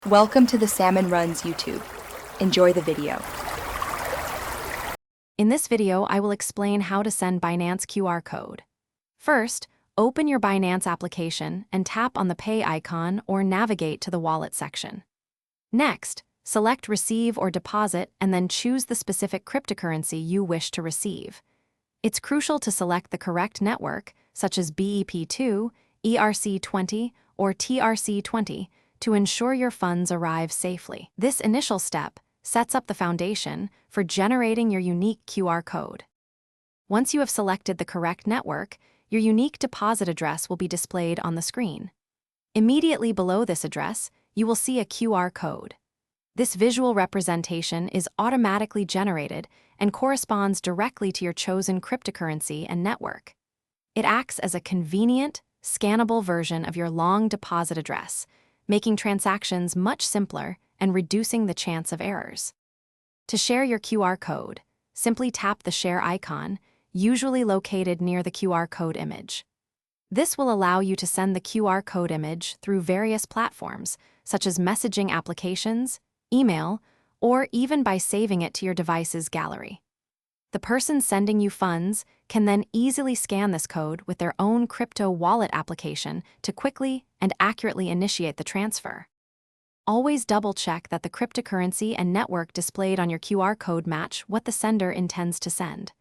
Welcome to the Salmon Runs YouTube. Enjoy the video. In this video, I will explain how to send Binance QR code. First, open your Binance application and tap on the Pay icon or navigate to the Wallet section. Next, select Receive or Deposit and then choose the specific cryptocurrency you wish to receive. It's crucial to select the correct network, such as BEP2, ERC20, or TRC20, to ensure your funds arrive safely. This initial step sets up the foundation for generating your unique QR code. Once you have selected the correct network, your unique deposit address will be displayed on the screen. Immediately below this address, you will see a QR code. This visual representation is automatically generated and corresponds directly to your chosen cryptocurrency and network. It acts as a convenient, scannable version of your long deposit address, making transactions much simpler and reducing the chance of errors. To share your QR code, simply tap the share icon, usually located near the QR code image. This will allow you to send the QR code image through various platforms, such as messaging applications, email, or even by saving it to your device's gallery. The person sending you funds can then easily scan this code with their own crypto wallet application to quickly and accurately initiate the transfer. Always double-check that the cryptocurrency and network displayed on your QR code match what the sender intends to send.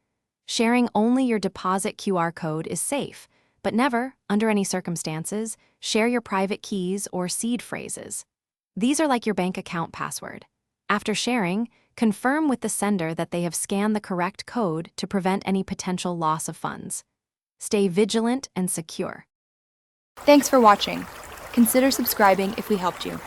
Sharing only your deposit QR code is safe, but never, under any circumstances, share your private keys or seed phrases. These are like your bank account password. After sharing, confirm with the sender that they have scanned the correct code to prevent any potential loss of funds. Stay vigilant and secure. Thanks for watching. Consider subscribing if we helped you.